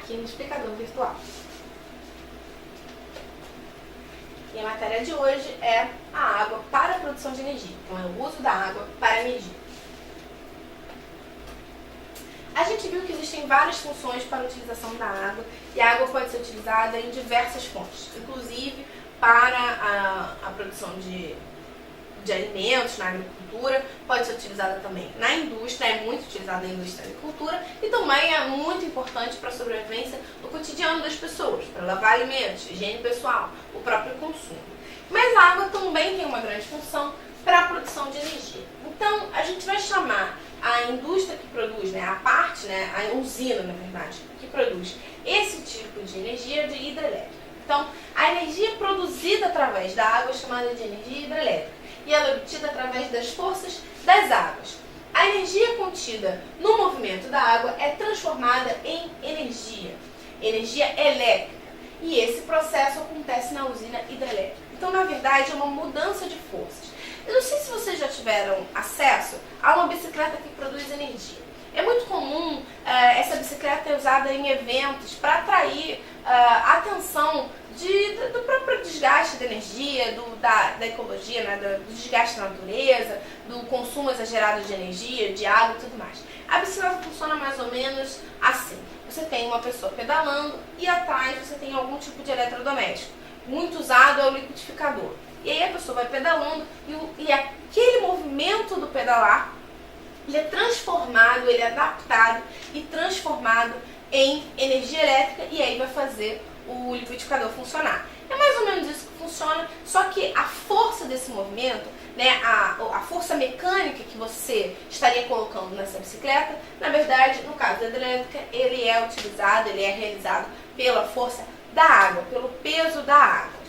aqui no explicador virtual. E a matéria de hoje é a água para a produção de energia. Então, é o uso da água para energia. A gente viu que existem várias funções para a utilização da água e a água pode ser utilizada em diversas fontes, inclusive para a produção de alimentos, na agricultura, pode ser utilizada também na indústria, é muito utilizada na indústria e agricultura e também é muito importante para a sobrevivência no cotidiano das pessoas, para lavar alimentos, higiene pessoal, o próprio consumo. Mas a água também tem uma grande função para a produção de energia. Então, a gente vai chamar a indústria que produz, a parte, a usina, na verdade, que produz esse tipo de energia de hidrelétrica. Então, a energia produzida através da água é chamada de energia hidrelétrica e ela é obtida através das forças das águas. A energia contida no movimento da água é transformada em energia elétrica, e esse processo acontece na usina hidrelétrica. Então, na verdade, é uma mudança de forças. Eu não sei se vocês já tiveram acesso a uma bicicleta que produz energia. É muito comum essa bicicleta ser usada em eventos para atrair a atenção do próprio desgaste da energia, da ecologia, do desgaste da natureza, do consumo exagerado de energia, de água e tudo mais. A bicicleta funciona mais ou menos assim. Você tem uma pessoa pedalando e atrás você tem algum tipo de eletrodoméstico. Muito usado é o liquidificador. E aí a pessoa vai pedalando e aquele movimento do pedalar, ele é transformado, ele é adaptado e transformado em energia elétrica e aí vai fazer o liquidificador funcionar. É mais ou menos isso que funciona, só que a força desse movimento, a força mecânica que você estaria colocando nessa bicicleta, na verdade, no caso da hidrelétrica, ele é utilizado, ele é realizado pela força da água, pelo peso da água.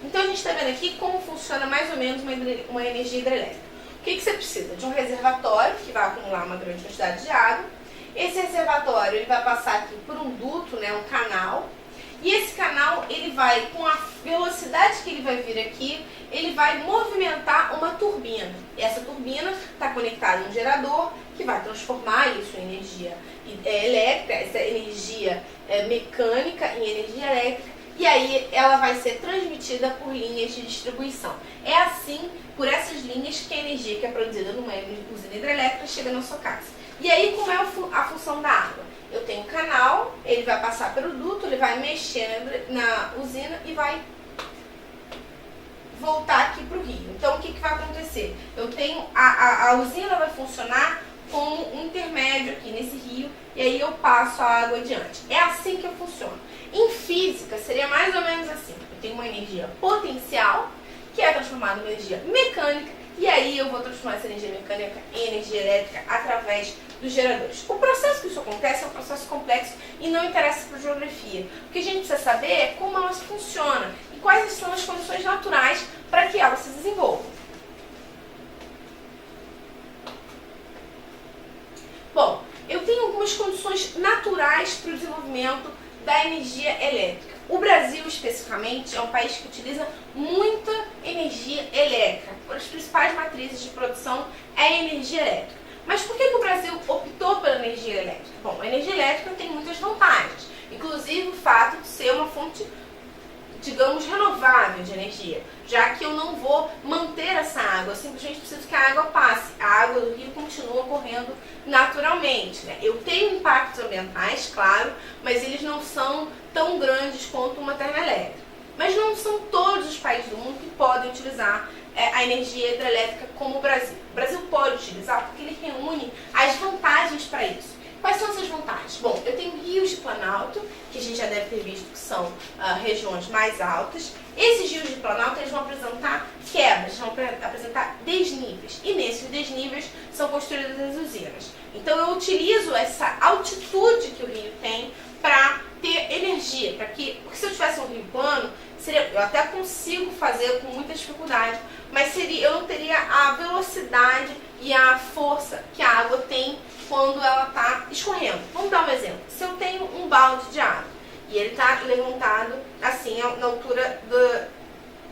Então a gente está vendo aqui como funciona mais ou menos uma energia hidrelétrica. O que você precisa? De um reservatório que vai acumular uma grande quantidade de água. Esse reservatório ele vai passar aqui por um duto, um canal. E esse canal, ele vai, com a velocidade que ele vai vir aqui, ele vai movimentar uma turbina. E essa turbina está conectada a um gerador que vai transformar isso em energia elétrica, essa energia mecânica em energia elétrica. E aí ela vai ser transmitida por linhas de distribuição. É assim, por essas linhas, que a energia que é produzida numa usina hidrelétrica chega na sua casa. E aí, como é a função da água? Eu tenho um canal, ele vai passar pelo duto, ele vai mexer na usina e vai voltar aqui para o rio. Então, o que vai acontecer? Eu tenho a usina vai funcionar como um intermédio aqui nesse rio e aí eu passo a água adiante. É assim que eu funciono. Em física, seria mais ou menos assim. Eu tenho uma energia potencial, que é transformada em energia mecânica, e aí eu vou transformar essa energia mecânica em energia elétrica através dos geradores. O processo que isso acontece é um processo complexo e não interessa para a geografia. O que a gente precisa saber é como elas funcionam e quais são as condições naturais para que elas se desenvolvam. Bom, eu tenho algumas condições naturais para o desenvolvimento da energia elétrica. O Brasil, especificamente, é um país que utiliza muita energia elétrica. Uma das principais matrizes de produção é a energia elétrica. Mas por que o Brasil optou pela energia elétrica? Bom, a energia elétrica tem muitas vantagens, inclusive o fato de ser uma fonte, digamos, renovável de energia, já que eu não vou manter essa água, eu simplesmente preciso que a água passe. A água do rio continua correndo naturalmente, Eu tenho impactos ambientais, claro, mas eles não são tão grandes quanto uma termoelétrica. Mas não são todos os países do mundo que podem utilizar a energia hidrelétrica como o Brasil. O Brasil pode utilizar porque ele reúne as vantagens para isso. Quais são essas vantagens? Bom, eu tenho rios de planalto, que a gente já deve ter visto que são regiões mais altas. Esses rios de planalto eles vão apresentar quedas, vão apresentar desníveis. E nesses desníveis são construídas as usinas. Então eu utilizo essa altitude que o rio tem para ter energia. Porque se eu tivesse um rio plano, eu até consigo fazer com muita dificuldade, mas eu não teria a velocidade e a força que a água tem quando ela está escorrendo. Vamos dar um exemplo. Se eu tenho um balde de água e ele está levantado assim na altura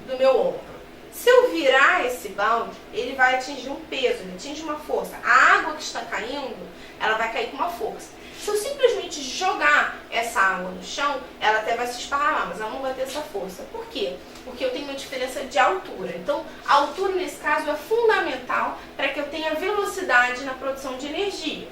do meu ombro, se eu virar esse balde, ele vai atingir um peso, ele atinge uma força. A água que está caindo, ela vai cair com uma força. Se eu simplesmente jogar essa água no chão, ela até vai se esparramar, mas ela não vai ter essa força. Por quê? Porque eu tenho uma diferença de altura. Então, a altura, nesse caso, é fundamental para que eu tenha velocidade na produção de energia.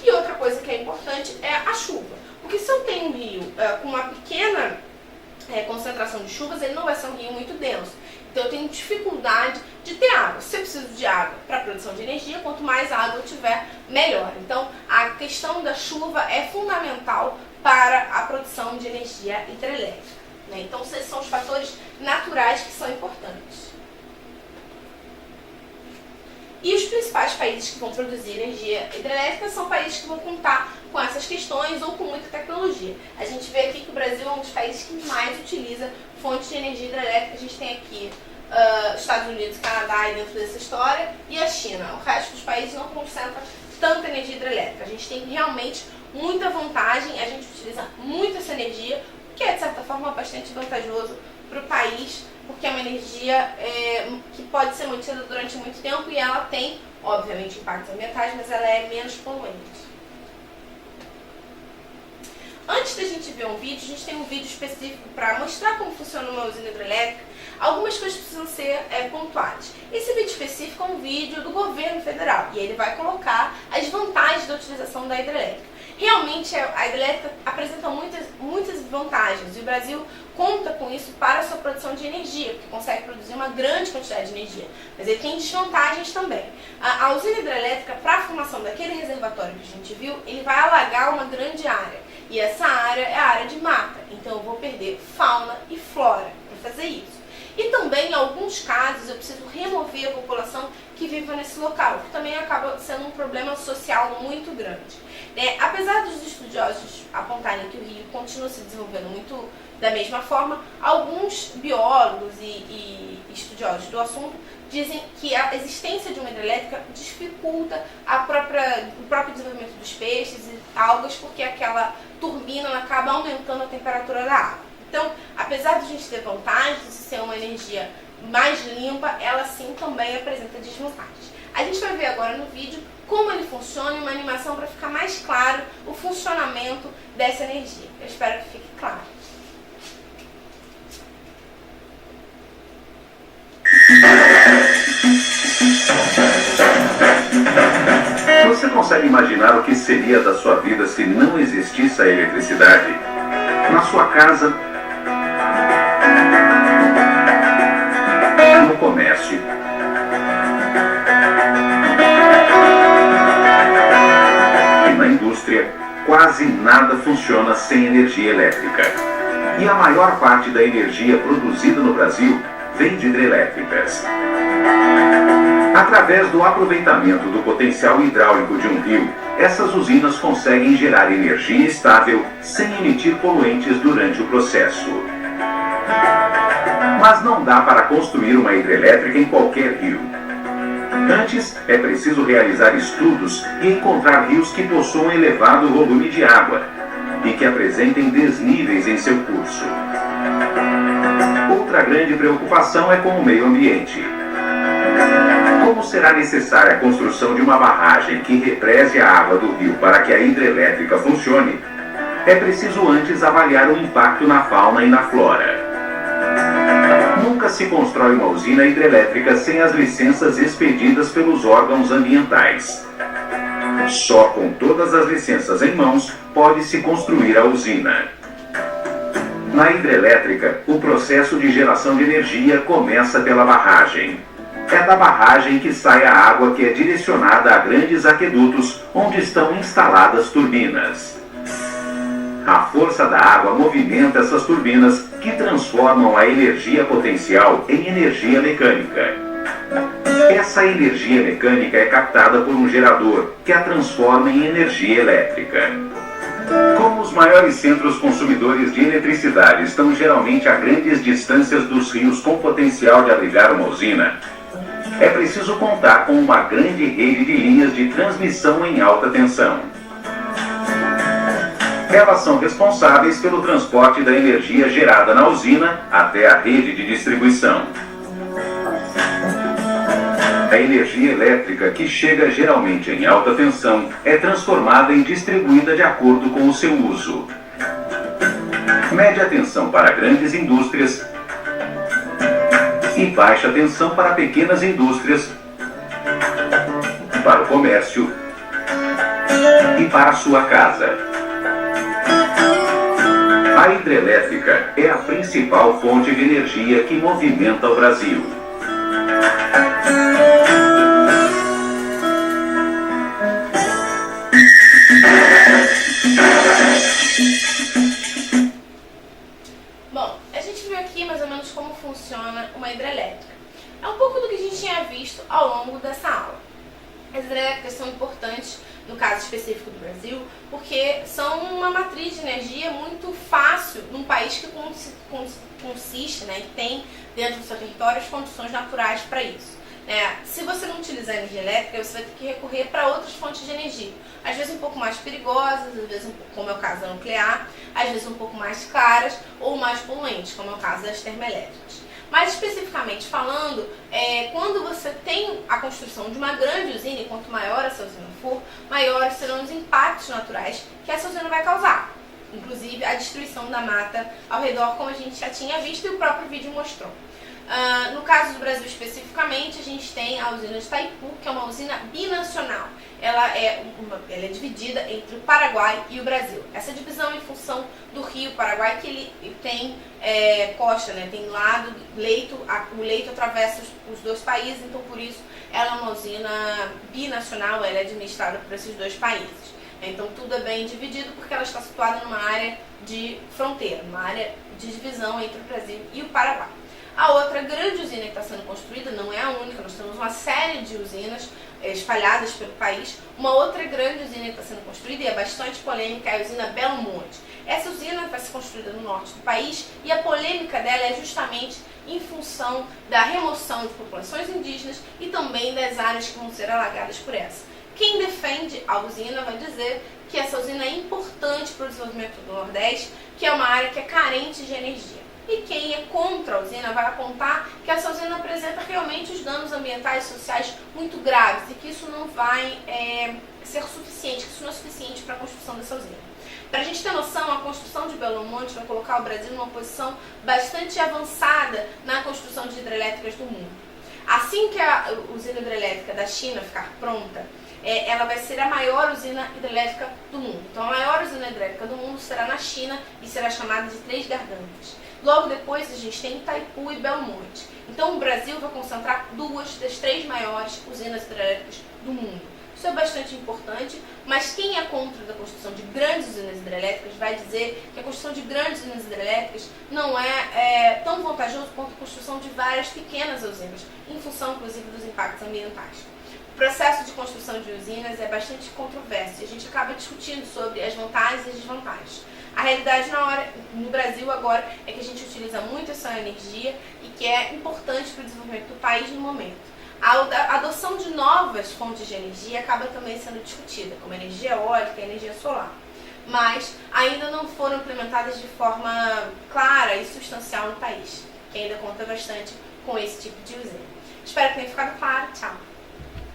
E outra coisa que é importante é a chuva. Porque se eu tenho um rio com uma pequena concentração de chuvas, ele não vai ser um rio muito denso. Então eu tenho dificuldade de ter água. Se eu preciso de água para a produção de energia, quanto mais água eu tiver, melhor. Então a questão da chuva é fundamental para a produção de energia hidrelétrica, né? Então esses são os fatores naturais que são importantes. E os principais países que vão produzir energia hidrelétrica são países que vão contar com essas questões ou com muita tecnologia. A gente vê aqui que o Brasil é um dos países que mais utiliza fontes de energia hidrelétrica. A gente tem aqui Estados Unidos, Canadá aí dentro dessa história, e a China. O resto dos países não concentra tanta energia hidrelétrica. A gente tem realmente muita vantagem, a gente utiliza muito essa energia, que é de certa forma bastante vantajoso para o país, porque é uma energia que pode ser mantida durante muito tempo e ela tem, obviamente, impactos ambientais, mas ela é menos poluente. Antes da gente ver um vídeo, a gente tem um vídeo específico para mostrar como funciona uma usina hidrelétrica. Algumas coisas precisam ser pontuadas. Esse vídeo específico é um vídeo do governo federal e ele vai colocar as vantagens da utilização da hidrelétrica. Realmente a hidrelétrica apresenta muitas vantagens e o Brasil conta com isso para a sua produção de energia, porque consegue produzir uma grande quantidade de energia. Mas ele tem desvantagens também. A usina hidrelétrica, para a formação daquele reservatório que a gente viu, ele vai alagar uma grande área. E essa área é a área de mata, então eu vou perder fauna e flora para fazer isso. E também, em alguns casos, eu preciso remover a população que vive nesse local, que também acaba sendo um problema social muito grande. Apesar dos estudiosos apontarem que o rio continua se desenvolvendo muito da mesma forma, alguns biólogos e estudiosos do assunto dizem que a existência de uma hidrelétrica dificulta o próprio desenvolvimento dos peixes e algas, porque aquela turbina acaba aumentando a temperatura da água. Então, apesar de a gente ter vantagens de ser uma energia mais limpa, ela sim também apresenta desvantagens. A gente vai ver agora no vídeo como ele funciona, uma animação para ficar mais claro o funcionamento dessa energia. Eu espero que fique claro. Você consegue imaginar o que seria da sua vida se não existisse a eletricidade? Na sua casa, no comércio, e na indústria, quase nada funciona sem energia elétrica. E a maior parte da energia produzida no Brasil vem de hidrelétricas. Através do aproveitamento do potencial hidráulico de um rio, essas usinas conseguem gerar energia estável sem emitir poluentes durante o processo. Mas não dá para construir uma hidrelétrica em qualquer rio. Antes, é preciso realizar estudos e encontrar rios que possuam elevado volume de água e que apresentem desníveis em seu curso. Outra grande preocupação é com o meio ambiente. Como será necessária a construção de uma barragem que represe a água do rio para que a hidrelétrica funcione, é preciso antes avaliar o impacto na fauna e na flora. Nunca se constrói uma usina hidrelétrica sem as licenças expedidas pelos órgãos ambientais. Só com todas as licenças em mãos pode-se construir a usina. Na hidrelétrica, o processo de geração de energia começa pela barragem. É da barragem que sai a água que é direcionada a grandes aquedutos onde estão instaladas turbinas. A força da água movimenta essas turbinas que transformam a energia potencial em energia mecânica. Essa energia mecânica é captada por um gerador que a transforma em energia elétrica. Como os maiores centros consumidores de eletricidade estão geralmente a grandes distâncias dos rios com potencial de abrigar uma usina, é preciso contar com uma grande rede de linhas de transmissão em alta tensão. Elas são responsáveis pelo transporte da energia gerada na usina até a rede de distribuição. A energia elétrica, que chega geralmente em alta tensão, é transformada em distribuída de acordo com o seu uso. Média tensão para grandes indústrias e baixa tensão para pequenas indústrias, para o comércio e para a sua casa. A hidrelétrica é a principal fonte de energia que movimenta o Brasil. Bom, a gente viu aqui mais ou menos como funciona uma hidrelétrica. É um pouco do que a gente tinha visto ao longo dessa aula. As hidrelétricas são importantes, no caso específico do Brasil, porque são uma matriz de energia muito fácil num país que consiste, né, e tem dentro do seu território as condições naturais para isso. Se você não utilizar energia elétrica, você vai ter que recorrer para outras fontes de energia. Às vezes um pouco mais perigosas, às vezes, como é o caso da nuclear, às vezes um pouco mais caras ou mais poluentes, como é o caso das termoelétricas. Mais especificamente falando, quando você tem a construção de uma grande usina, e quanto maior essa usina for, maiores serão os impactos naturais que essa usina vai causar. Inclusive a destruição da mata ao redor, como a gente já tinha visto e o próprio vídeo mostrou. No caso do Brasil especificamente, a gente tem a usina de Itaipu, que é uma usina binacional. Ela é dividida entre o Paraguai e o Brasil. Essa divisão é em função do rio Paraguai, que ele tem costa, né? Tem lado, o leito atravessa os dois países, então por isso ela é uma usina binacional, ela é administrada por esses dois países. Então tudo é bem dividido porque ela está situada numa área de fronteira, uma área de divisão entre o Brasil e o Paraguai. A outra grande usina que está sendo construída, não é a única, nós temos uma série de usinas espalhadas pelo país. Uma outra grande usina que está sendo construída e é bastante polêmica é a usina Belo Monte. Essa usina vai ser construída no norte do país e a polêmica dela é justamente em função da remoção de populações indígenas e também das áreas que vão ser alagadas por essa. Quem defende a usina vai dizer que essa usina é importante para o desenvolvimento do Nordeste, que é uma área que é carente de energia. E quem é contra a usina vai apontar que essa usina apresenta realmente os danos ambientais e sociais muito graves e que isso não vai ser suficiente, que isso não é suficiente para a construção dessa usina. Para a gente ter noção, a construção de Belo Monte vai colocar o Brasil numa posição bastante avançada na construção de hidrelétricas do mundo. Assim que a usina hidrelétrica da China ficar pronta, ela vai ser a maior usina hidrelétrica do mundo. Então a maior usina hidrelétrica do mundo será na China e será chamada de Três Gargantas. Logo depois a gente tem Itaipu e Belo Monte. Então o Brasil vai concentrar duas das três maiores usinas hidrelétricas do mundo. Isso é bastante importante, mas quem é contra a construção de grandes usinas hidrelétricas vai dizer que a construção de grandes usinas hidrelétricas não é tão vantajoso quanto a construção de várias pequenas usinas, em função inclusive dos impactos ambientais. O processo de construção de usinas é bastante controverso e a gente acaba discutindo sobre as vantagens e desvantagens. A realidade no Brasil agora é que a gente utiliza muito essa energia e que é importante para o desenvolvimento do país no momento. A adoção de novas fontes de energia acaba também sendo discutida, como a energia eólica e a energia solar. Mas ainda não foram implementadas de forma clara e substancial no país, que ainda conta bastante com esse tipo de usina. Espero que tenha ficado claro.